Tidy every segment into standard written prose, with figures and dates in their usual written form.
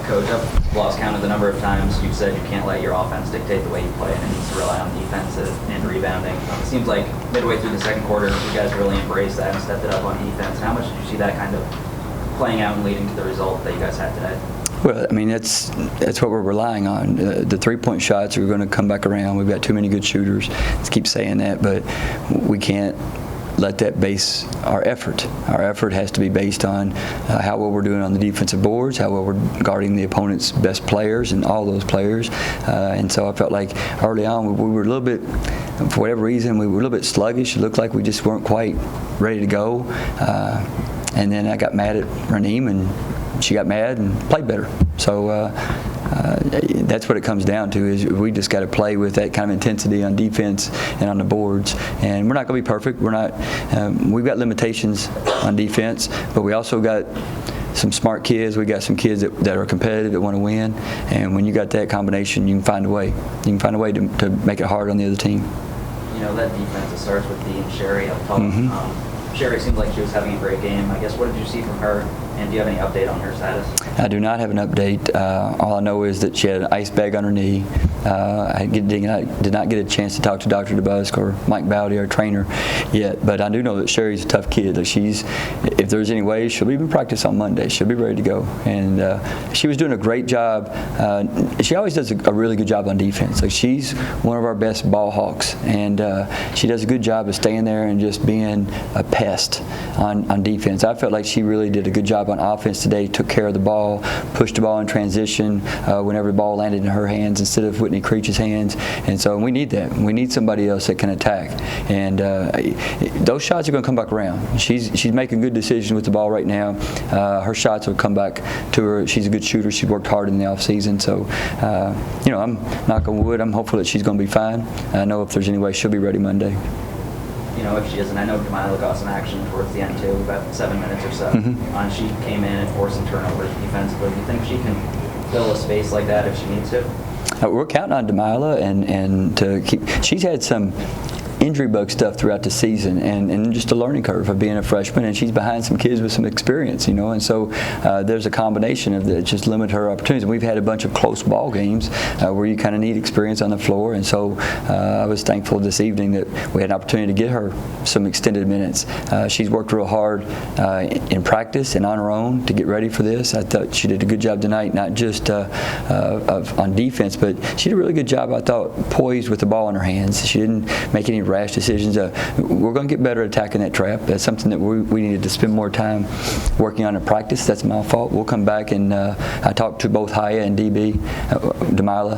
Coach, I've lost count of the number of times you've said you can't let your offense dictate the way you play and it needs to rely on defense and rebounding. It seems like midway through the second quarter, you guys really embraced that and stepped it up on defense. How much did you see that kind of playing out and leading to the result that you guys had today? Well, I mean, that's what we're relying on. The three-point shots are going to come back around. We've got too many good shooters. Let's keep saying that, but we can't let that base our effort. Our effort has to be based on how well we're doing on the defensive boards, how well we're guarding the opponent's best players and all those players. And so I felt like early on we were a little bit, for whatever reason, we were a little bit sluggish. It looked like we just weren't quite ready to go. And then I got mad at Raneem, and she got mad and played better. So that's what it comes down to, is we just got to play with that kind of intensity on defense and on the boards. And we're not going to be perfect. We're not. We've got limitations on defense, but we also got some smart kids. We got some kids that are competitive, that want to win. And when you got that combination, you can find a way. You can find a way to make it hard on the other team. You know, that defense, it starts with Dee and Sherry up top. Sherry seemed like she was having a great game. I guess, what did you see from her, and do you have any update on her status? I do not have an update. All I know is that she had an ice bag on her knee. I did not get a chance to talk to Dr. DeBusk or Mike Bowdy, our trainer, yet. But I do know that Sherry's a tough kid. That if there's any way, she'll even practice on Monday. She'll be ready to go. And she was doing a great job. She always does a really good job on defense. Like, she's one of our best ball hawks, and she does a good job of staying there and just being a pest on defense. I felt like she really did a good job on offense today. Took care of the ball, pushed the ball in transition whenever the ball landed in her hands instead of Whitney Creech's hands. And so we need that. We need somebody else that can attack. And those shots are going to come back around. She's making good decisions with the ball right now. Her shots will come back to her. She's a good shooter. She worked hard in the offseason. So, I'm knock on wood. I'm hopeful that she's going to be fine. I know if there's any way, she'll be ready Monday. You know, if she isn't, I know Jamila got some action towards the end too, about 7 minutes or so. She came in and forced some turnovers defensively. Do you think she can fill a space like that if she needs to? We're counting on Jamila and to keep. She's had some injury bug stuff throughout the season, and just a learning curve of being a freshman, and she's behind some kids with some experience, and so there's a combination of that just limit her opportunities. And we've had a bunch of close ball games where you kind of need experience on the floor, and so I was thankful this evening that we had an opportunity to get her some extended minutes. She's worked real hard in practice and on her own to get ready for this. I thought she did a good job tonight, not just on defense, but she did a really good job, I thought, poised with the ball in her hands. She didn't make any rash decisions. We're going to get better at attacking that trap. That's something that we needed to spend more time working on in practice. That's my fault. We'll come back, and I talked to both Haya and Jamila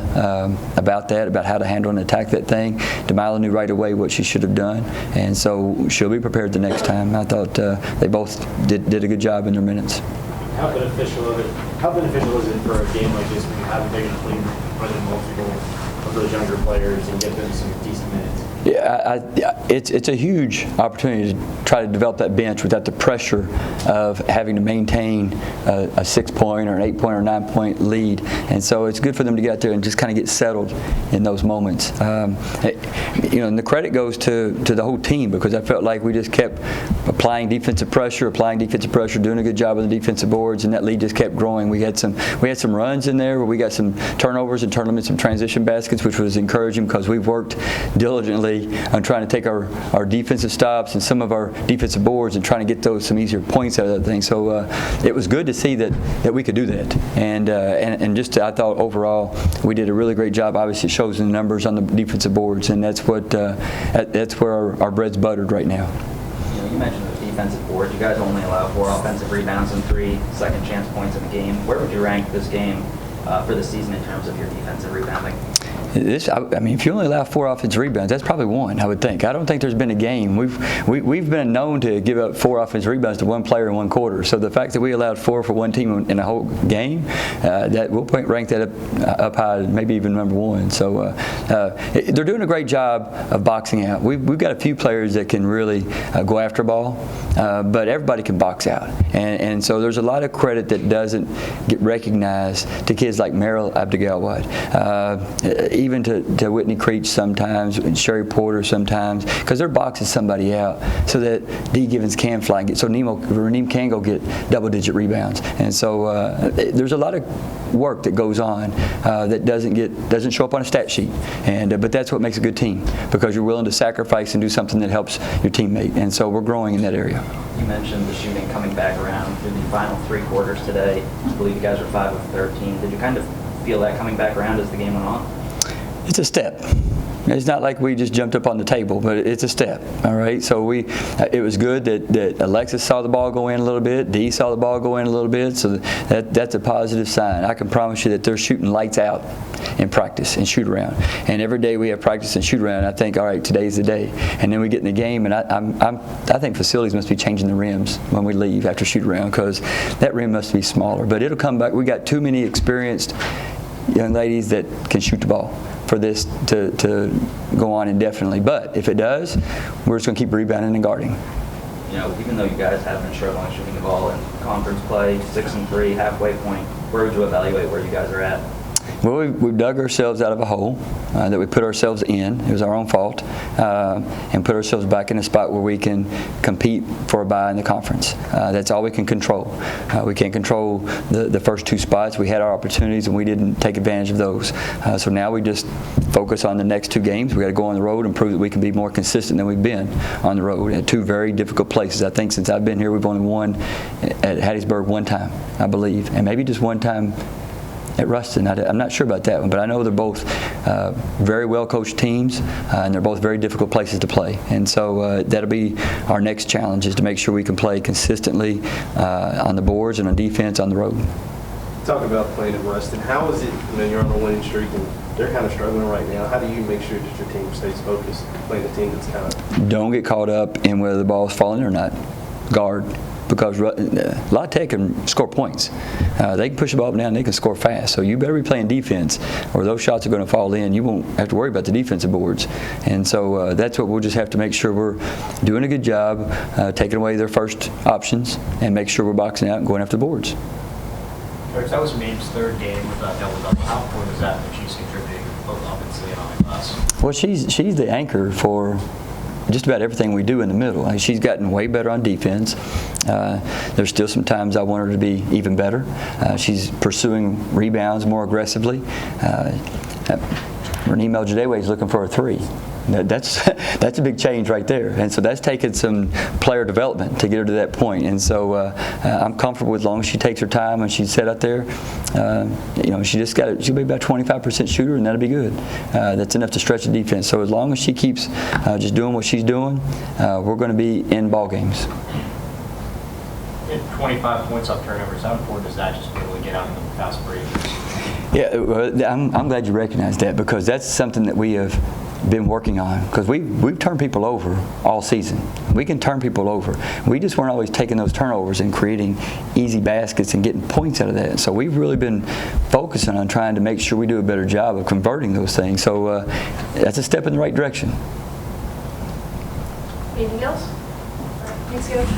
about that, about how to handle and attack that thing. Jamila knew right away what she should have done, and so she'll be prepared the next time. I thought they both did a good job in their minutes. How beneficial is it for a game like this when you have a big enough lead running multiple of those younger players and get them some decent minutes? Yeah, it's a huge opportunity to try to develop that bench without the pressure of having to maintain a 6-point or an 8-point or 9-point lead, and so it's good for them to get out there and just kind of get settled in those moments. And the credit goes to the whole team, because I felt like we just kept applying defensive pressure, doing a good job on the defensive boards, and that lead just kept growing. We had some runs in there where we got some turnovers and turned them into some transition baskets, which was encouraging because we've worked diligently on trying to take our defensive stops and some of our defensive boards and trying to get those some easier points out of that thing. So it was good to see that we could do that. And just I thought overall we did a really great job. Obviously, it shows in the numbers on the defensive boards, and that's where our bread's buttered right now. You mentioned the defensive board. You guys only allow 4 offensive rebounds and 3 second chance points in the game. Where would you rank this game for the season in terms of your defensive rebounding? If you only allow 4 offensive rebounds, that's probably 1, I would think. I don't think there's been a game. We've been known to give up 4 offensive rebounds to one player in one quarter. So the fact that we allowed 4 for one team in a whole game, that we'll rank that up high, maybe even number 1. So they're doing a great job of boxing out. We've got a few players that can really go after ball, but everybody can box out. And so there's a lot of credit that doesn't get recognized to kids like Meryl Abdegalwad. even to Whitney Creech sometimes, and Sherry Porter sometimes, because they're boxing somebody out so that Dee Givens can fly and get, so Reneem can go get double-digit rebounds. And so there's a lot of work that goes on that doesn't show up on a stat sheet. And but that's what makes a good team, because you're willing to sacrifice and do something that helps your teammate. And so we're growing in that area. You mentioned the shooting coming back around through the final 3 quarters today. I believe you guys are 5 of 13. Did you kind of feel that coming back around as the game went on? It's a step. It's not like we just jumped up on the table, but it's a step. All right. So it was good that Alexis saw the ball go in a little bit, Dee saw the ball go in a little bit. So that's a positive sign. I can promise you that they're shooting lights out in practice and shoot around. And every day we have practice and shoot around, I think, all right, today's the day. And then we get in the game, and I think facilities must be changing the rims when we leave after shoot around, because that rim must be smaller. But it'll come back. We got too many experienced young ladies that can shoot the ball for this to go on indefinitely. But if it does, we're just going to keep rebounding and guarding. You know, even though you guys have been struggling shooting the ball in conference play, 6-3, halfway point, where would you evaluate where you guys are at? Well, we've dug ourselves out of a hole that we put ourselves in. It was our own fault, and put ourselves back in a spot where we can compete for a bye in the conference. That's all we can control. We can't control the first 2 spots. We had our opportunities, and we didn't take advantage of those. So now we just focus on the next 2 games. We got to go on the road and prove that we can be more consistent than we've been on the road at 2 very difficult places. I think since I've been here, we've only won at Hattiesburg 1 time, I believe, and maybe just 1 time at Ruston. I'm not sure about that one, but I know they're both very well-coached teams, and they're both very difficult places to play. And so that'll be our next challenge, is to make sure we can play consistently on the boards and on defense on the road. Talk about playing at Ruston. How is it, you're on a winning streak and they're kind of struggling right now. How do you make sure that your team stays focused, playing a team that's kind of... Don't get caught up in whether the ball's falling or not. Guard. Because La Tech can score points. They can push the ball up and down, and they can score fast. So you better be playing defense, or those shots are going to fall in. You won't have to worry about the defensive boards. And so that's what we'll just have to make sure we're doing a good job, taking away their first options, and make sure we're boxing out and going after the boards. Coach, that was Maeve's 3rd game with double-double. How important is that she's contributing both offensively and on the glass? Well, she's the anchor for just about everything we do in the middle. She's gotten way better on defense. There's still some times I want her to be even better. She's pursuing rebounds more aggressively. Renee Meljadewe is looking for a 3. That's a big change right there, and so that's taken some player development to get her to that point. And so I'm comfortable with, as long as she takes her time and she's set out there. She'll be about 25% shooter, and that'll be good. That's enough to stretch the defense. So as long as she keeps just doing what she's doing, we're going to be in ball games. 25 points off turnovers. How important is that, just to be able to get out in the fast break? Yeah, I'm glad you recognize that, because that's something that we have been working on, because we've turned people over all season. We can turn people over. We just weren't always taking those turnovers and creating easy baskets and getting points out of that. So we've really been focusing on trying to make sure we do a better job of converting those things. So that's a step in the right direction. Anything else? Thanks, Coach.